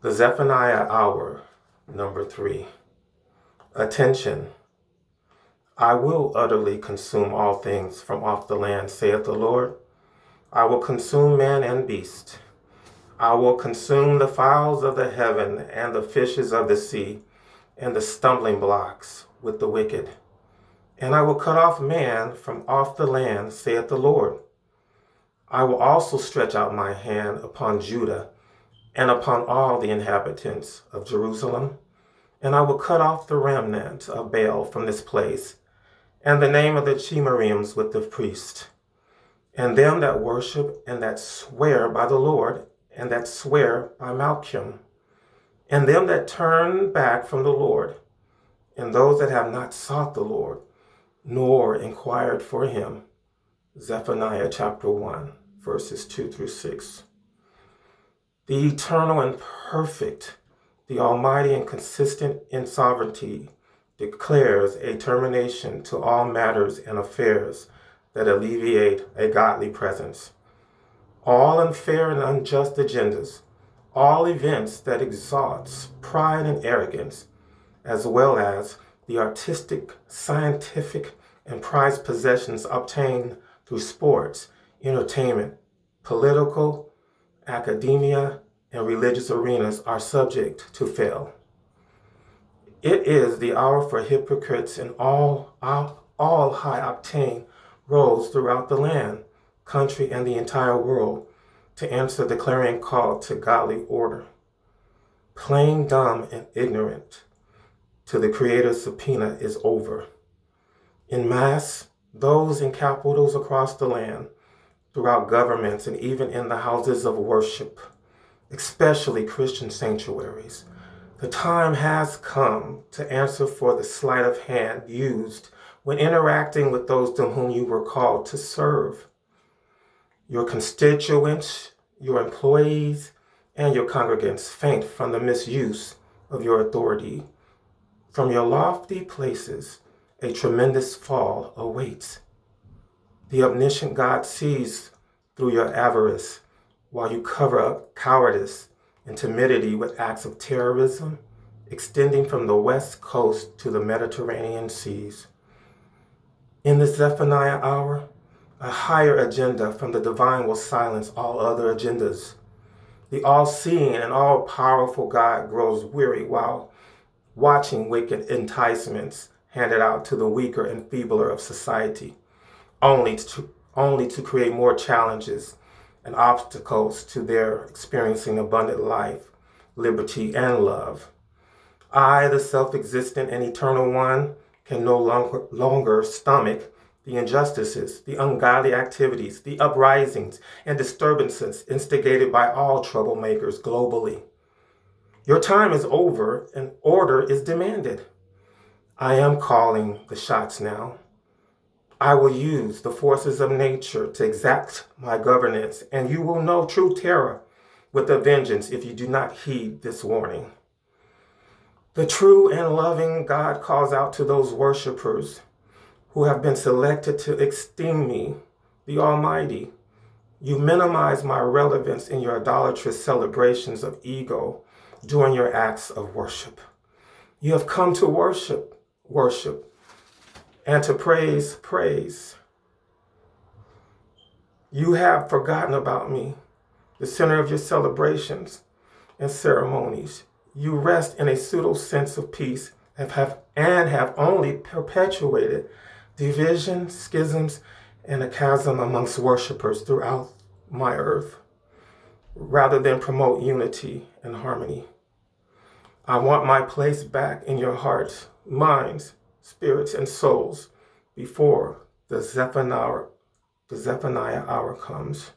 The Zephaniah Hour, number 3. Attention. I will utterly consume all things from off the land, saith the Lord. I will consume man and beast. I will consume the fowls of the heaven and the fishes of the sea and the stumbling blocks with the wicked. And I will cut off man from off the land, saith the Lord. I will also stretch out my hand upon Judah and upon all the inhabitants of Jerusalem, and I will cut off the remnant of Baal from this place, and the name of the Chemarims with the priest, and them that worship and that swear by the Lord, and that swear by Malcham, and them that turn back from the Lord, and those that have not sought the Lord, nor inquired for him. Zephaniah chapter 1, verses 2 through 6. The eternal and perfect, the almighty and consistent in sovereignty, declares a termination to all matters and affairs that alleviate a godly presence. All unfair and unjust agendas, all events that exalts pride and arrogance, as well as the artistic, scientific, and prized possessions obtained through sports, entertainment, political, academia, and religious arenas are subject to fail. It is the hour for hypocrites in all high-octane roles throughout the land, country, and the entire world to answer the clarion call to godly order. Plain dumb and ignorant to the Creator's subpoena is over. In mass, those in capitals across the land, throughout governments, and even in the houses of worship, especially Christian sanctuaries, the time has come to answer for the sleight of hand used when interacting with those to whom you were called to serve. Your constituents, your employees, and your congregants faint from the misuse of your authority. From your lofty places, a tremendous fall awaits. The omniscient God sees through your avarice while you cover up cowardice and timidity with acts of terrorism extending from the west coast to the Mediterranean seas. In the Zephaniah hour, a higher agenda from the divine will silence all other agendas. The all-seeing and all-powerful God grows weary while watching wicked enticements handed out to the weaker and feebler of society, only to create more challenges and obstacles to their experiencing abundant life, liberty, and love. I, the self-existent and eternal one, can no longer stomach the injustices, the ungodly activities, the uprisings, and disturbances instigated by all troublemakers globally. Your time is over and order is demanded. I am calling the shots now. I will use the forces of nature to exact my governance, and you will know true terror with a vengeance if you do not heed this warning. The true and loving God calls out to those worshipers who have been selected to esteem me, the Almighty. You minimize my relevance in your idolatrous celebrations of ego during your acts of worship. You have come to worship, and to praise. You have forgotten about me, the center of your celebrations and ceremonies. You rest in a pseudo sense of peace and have only perpetuated division, schisms, and a chasm amongst worshipers throughout my earth, rather than promote unity and harmony. I want my place back in your hearts, minds, spirits, and souls before the Zephaniah hour comes.